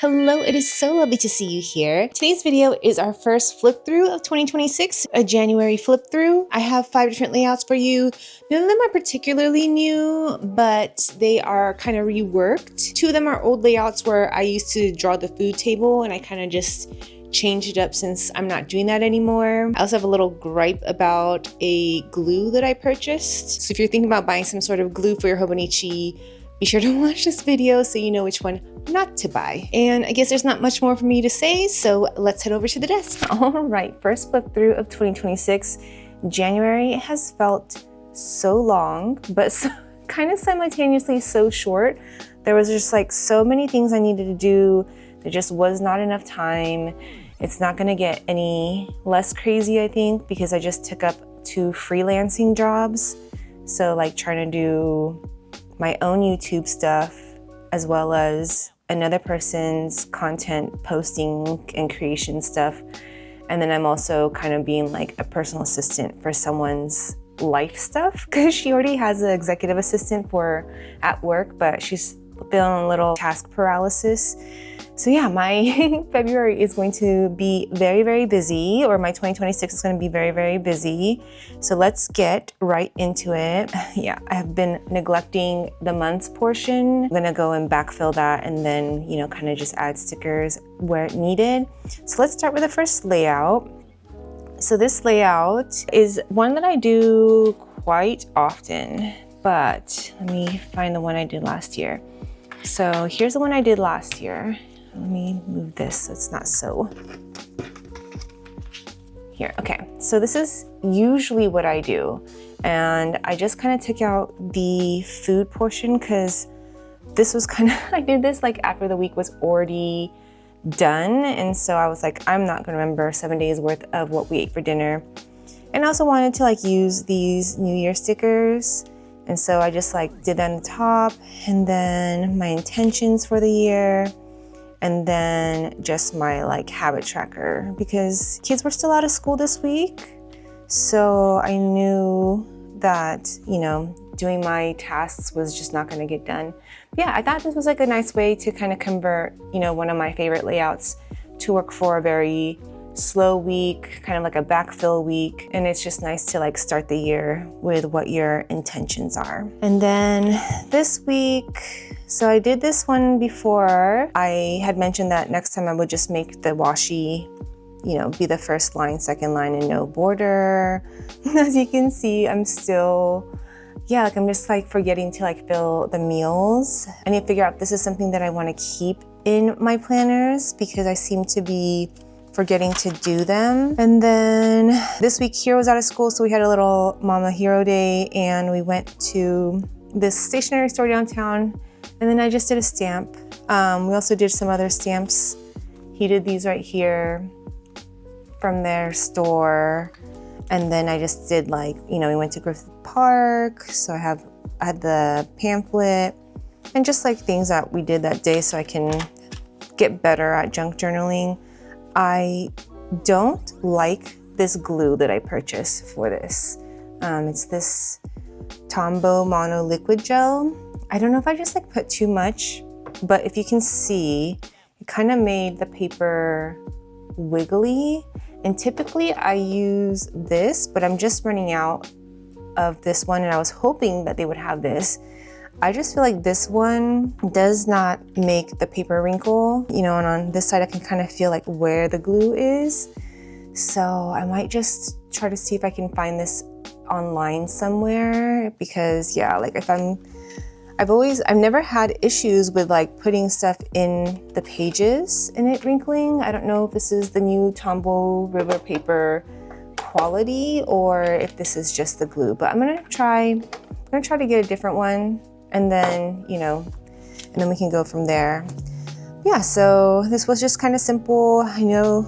Hello, it is so lovely to see you here. Today's video is our first flip through of 2026, a January flip through. I have 5 different layouts for you. None of them are particularly new, but they are kind of reworked. 2 of them are old layouts where I used to draw the food table and I kind of just changed it up since I'm not doing that anymore. I also have a little gripe about a glue that I purchased. So if you're thinking about buying some sort of glue for your Hobonichi, be sure to watch this video so you know which one not to buy. And I guess there's not much more for me to say, so let's head over to the desk. All right, first flip through of 2026. January has felt so long, but kind of simultaneously so short. There was just like so many things I needed to do. There just was not enough time. It's not gonna get any less crazy, I think, because I just took up 2 freelancing jobs. So like trying to do my own YouTube stuff, as well as another person's content posting and creation stuff. And then I'm also kind of being like a personal assistant for someone's life stuff, because she already has an executive assistant for at work, but she's feeling a little task paralysis. So yeah, my February is going to be very, very busy, or my 2026 is going to be very, very busy. So let's get right into it. Yeah, I have been neglecting the months portion. I'm gonna go and backfill that and then, kind of just add stickers where needed. So let's start with the first layout. So this layout is one that I do quite often, but let me find the one I did last year. So here's the one I did last year. Let me move this so it's not so. Here, okay. So this is usually what I do. And I just kind of took out the food portion because this was I did this like after the week was already done. And so I was like, I'm not gonna remember 7 days worth of what we ate for dinner. And I also wanted to like use these New Year stickers. And so I just like did that on the top, and then my intentions for the year, and then just my like habit tracker, because kids were still out of school this week. So I knew that, doing my tasks was just not gonna get done. But yeah, I thought this was like a nice way to kind of convert, one of my favorite layouts to work for a very slow week, kind of like a backfill week. And it's just nice to like start the year with what your intentions are. And then this week, so I did this one before. I had mentioned that next time I would just make the washi, be the first line, second line, and no border. As you can see, I'm still, I'm just like forgetting to like fill the meals. I need to figure out if this is something that I want to keep in my planners, because I seem to be forgetting to do them. And then this week Hero was out of school, so we had a little Mama Hero Day, and we went to this stationery store downtown, and then I just did a stamp. We also did some other stamps. He did these right here from their store. And then I just did like, we went to Griffith Park, so I had the pamphlet and just like things that we did that day so I can get better at junk journaling. I don't like this glue that I purchased for this. It's this Tombow Mono Liquid Gel. I don't know if I just like put too much, but if you can see, it kind of made the paper wiggly. And typically I use this, but I'm just running out of this one, and I was hoping that they would have this. I just feel like this one does not make the paper wrinkle, and on this side I can kind of feel like where the glue is. So I might just try to see if I can find this online somewhere, because I've never had issues with like putting stuff in the pages and it wrinkling. I don't know if this is the new Tombow River paper quality or if this is just the glue, but I'm gonna try to get a different one. And then, and then we can go from there. Yeah, so this was just kind of simple. I know,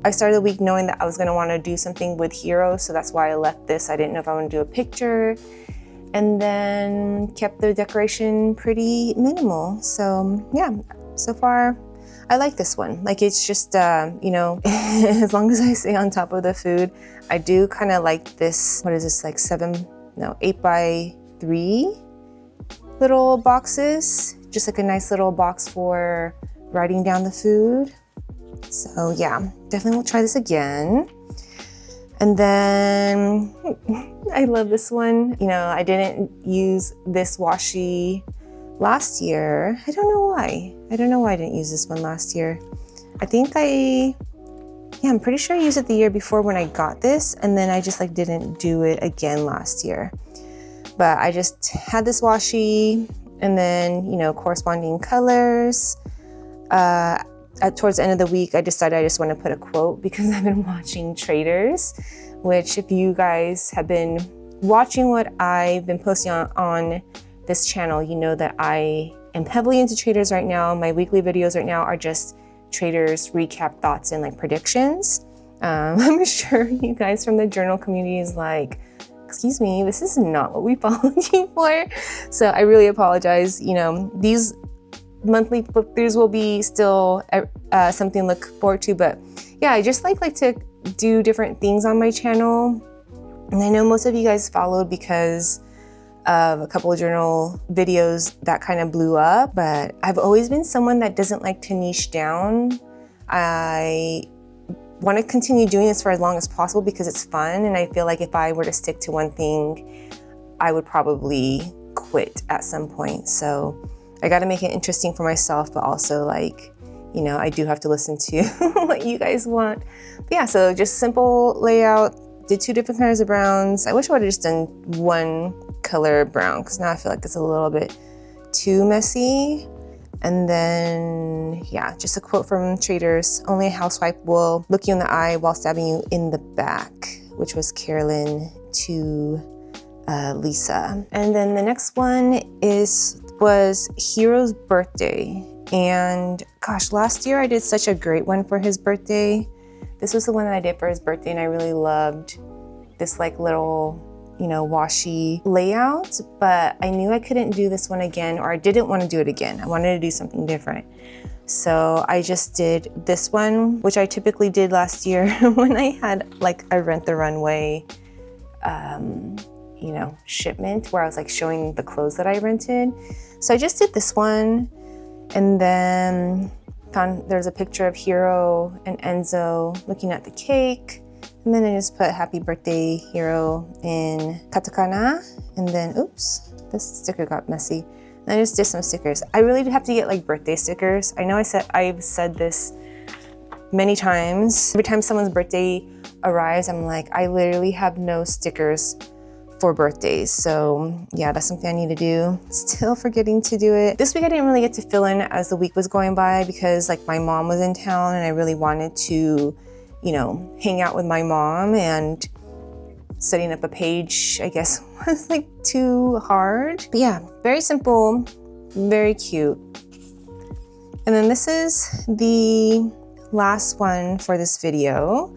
I started the week knowing that I was gonna wanna do something with Hero, so that's why I left this. I didn't know if I wanna do a picture, and then kept the decoration pretty minimal. So yeah, so far, I like this one. Like it's just, as long as I stay on top of the food, I do kind of like this, what is this, like 8x3 little boxes, just like a nice little box for writing down the food. So yeah, definitely will try this again. And then I love this one. You know, I didn't use this washi last year. I don't know why. I don't know why I didn't use this one last year. I think I'm pretty sure I used it the year before when I got this, and then I just like didn't do it again last year. But I just had this washi, and then, you know, corresponding colors. Towards the end of the week, I decided I just want to put a quote because I've been watching Traders, which if you guys have been watching what I've been posting on this channel, you know that I am heavily into Traders right now. My weekly videos right now are just Traders recap thoughts and like predictions. I'm sure you guys from the journal community is like, excuse me, this is not what we followed you for. So I really apologize. You know, these monthly book throughs will be still something to look forward to, but yeah, I just like to do different things on my channel. And I know most of you guys followed because of a couple of journal videos that kind of blew up, but I've always been someone that doesn't like to niche down. I want to continue doing this for as long as possible because it's fun, and I feel like if I were to stick to one thing, I would probably quit at some point. So I got to make it interesting for myself, but also like, you know, I do have to listen to what you guys want. But yeah, so just simple layout, did 2 different colors of browns. I wish I would have just done 1 color brown because now I feel like it's a little bit too messy. And then, yeah, just a quote from Traders: "Only a housewife will look you in the eye while stabbing you in the back," which was Carolyn to Lisa. And then the next one was Hero's birthday. And gosh, last year I did such a great one for his birthday. This was the one that I did for his birthday, and I really loved this like little, you know, washi layout, but I knew I couldn't do this one again, or I didn't want to do it again. I wanted to do something different. So I just did this one, which I typically did last year when I had like a Rent the Runway, you know, shipment where I was like showing the clothes that I rented. So I just did this one, and then found there's a picture of Hiro and Enzo looking at the cake. And then I just put happy birthday Hiro in katakana. And then, oops, this sticker got messy. And I just did some stickers. I really have to get like birthday stickers. I know I've said this many times. Every time someone's birthday arrives, I'm like, I literally have no stickers for birthdays. So yeah, that's something I need to do. Still forgetting to do it. This week I didn't really get to fill in as the week was going by because like my mom was in town and I really wanted to, you know, hang out with my mom, and setting up a page, I guess, was like too hard. But yeah, very simple, very cute. And then this is the last one for this video.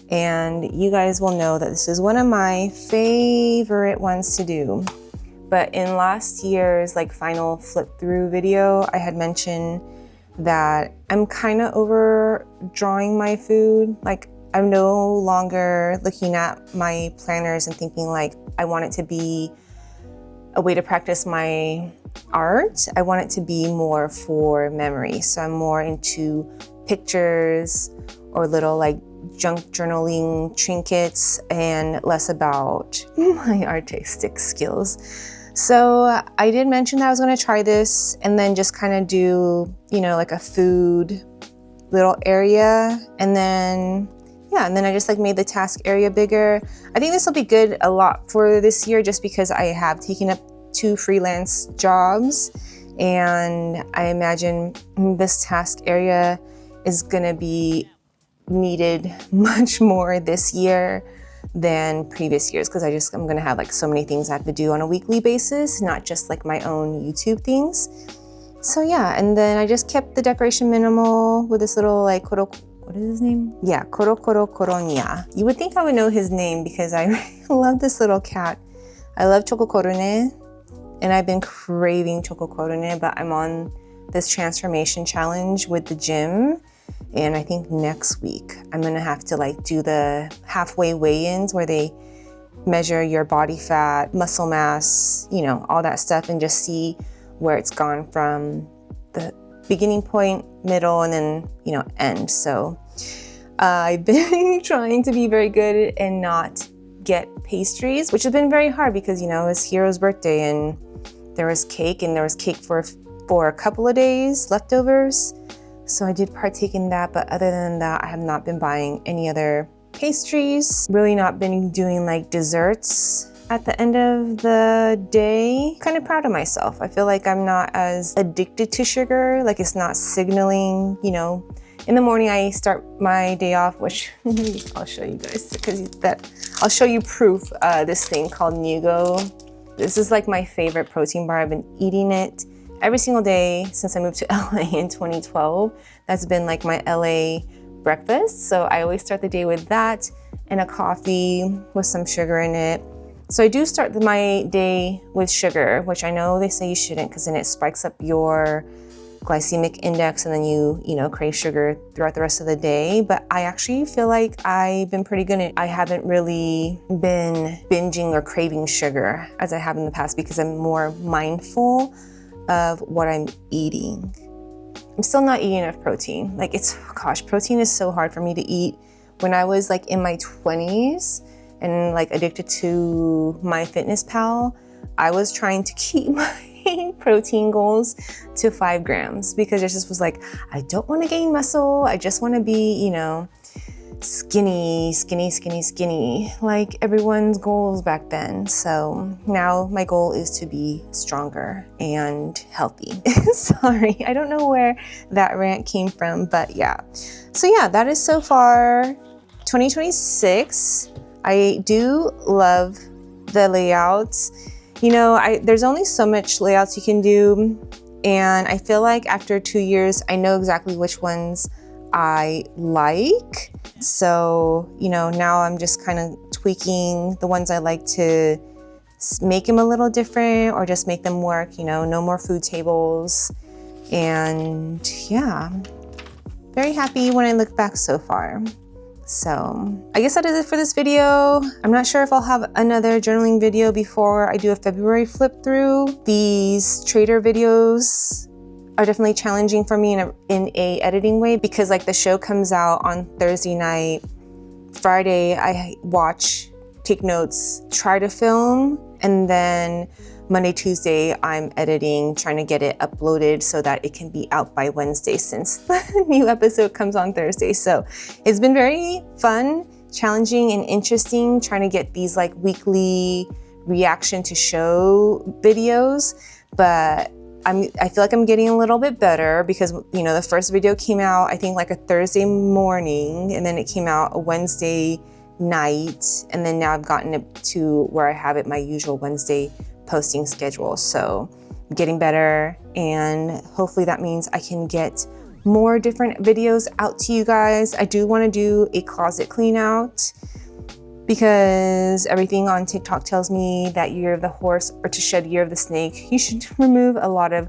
And you guys will know that this is one of my favorite ones to do. But in last year's like final flip through video, I had mentioned that I'm kind of over drawing my food. Like I'm no longer looking at my planners and thinking like I want it to be a way to practice my art. I want it to be more for memory. So I'm more into pictures or little like junk journaling trinkets and less about my artistic skills. So I did mention that I was going to try this and then just kind of do, you know, like a food little area. And then, yeah, and then I just like made the task area bigger. I think this will be good a lot for this year just because I have taken up 2 freelance jobs, and I imagine this task area is going to be needed much more this year than previous years because I'm going to have like so many things I have to do on a weekly basis, not just like my own YouTube things. So yeah, and then I just kept the decoration minimal with this little like what is his name? Yeah, Koro Koronia. You would think I would know his name because I love this little cat. I love chocokorone, and I've been craving chocokorone, but I'm on this transformation challenge with the gym. And I think next week I'm gonna have to like do the halfway weigh-ins where they measure your body fat, muscle mass, you know, all that stuff, and just see where it's gone from the beginning point, middle, and then, you know, end. So I've been trying to be very good and not get pastries, which has been very hard because, you know, it's Hero's birthday and there was cake, and there was cake for a couple of days, leftovers. So I did partake in that, but other than that, I have not been buying any other pastries. Really not been doing like desserts at the end of the day. Kind of proud of myself. I feel like I'm not as addicted to sugar, like it's not signaling, you know. In the morning, I start my day off, which I'll show you guys, because I'll show you proof. This thing called Nugo. This is like my favorite protein bar. I've been eating it every single day since I moved to LA in 2012. That's been like my LA breakfast. So I always start the day with that and a coffee with some sugar in it. So I do start my day with sugar, which I know they say you shouldn't, because then it spikes up your glycemic index and then you know, crave sugar throughout the rest of the day. But I actually feel like I've been pretty good at it. I haven't really been binging or craving sugar as I have in the past because I'm more mindful of what I'm eating. I'm still not eating enough protein. Like protein is so hard for me to eat. When I was like in my 20s and like addicted to MyFitnessPal, I was trying to keep my protein goals to 5 grams because it just was like, I don't want to gain muscle. I just want to be, you know, skinny, like everyone's goals back then. So now my goal is to be stronger and healthy. Sorry, I don't know where that rant came from, but yeah. So yeah, that is so far 2026. I do love the layouts. You know, there's only so much layouts you can do, and I feel like after 2 years, I know exactly which ones I like. So, you know, now I'm just kind of tweaking the ones I like to make them a little different or just make them work, you know, no more food tables. And yeah, very happy when I look back so far. So I guess that is it for this video. I'm not sure if I'll have another journaling video before I do a February flip through. These trader videos are definitely challenging for me in a editing way because like the show comes out on Thursday night. Friday I watch, take notes, try to film, and then Monday, Tuesday, I'm editing, trying to get it uploaded so that it can be out by Wednesday since the new episode comes on Thursday. So it's been very fun, challenging, and interesting trying to get these like weekly reaction to show videos. But I feel like I'm getting a little bit better because, you know, the first video came out, I think like a Thursday morning, and then it came out a Wednesday night. And then now I've gotten it to where I have it my usual Wednesday posting schedule. So I'm getting better, and hopefully that means I can get more different videos out to you guys. I do want to do a closet clean out because everything on TikTok tells me that year of the horse, or to shed year of the snake, you should remove a lot of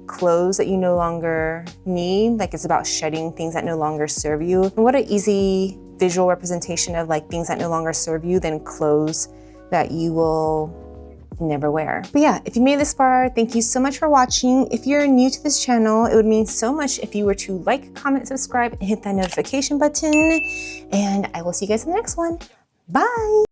clothes that you no longer need. Like it's about shedding things that no longer serve you. And what an easy visual representation of like things that no longer serve you than clothes that you will never wear. But yeah, if you made it this far, thank you so much for watching. If you're new to this channel, it would mean so much if you were to like, comment, subscribe, and hit that notification button. And I will see you guys in the next one. Bye.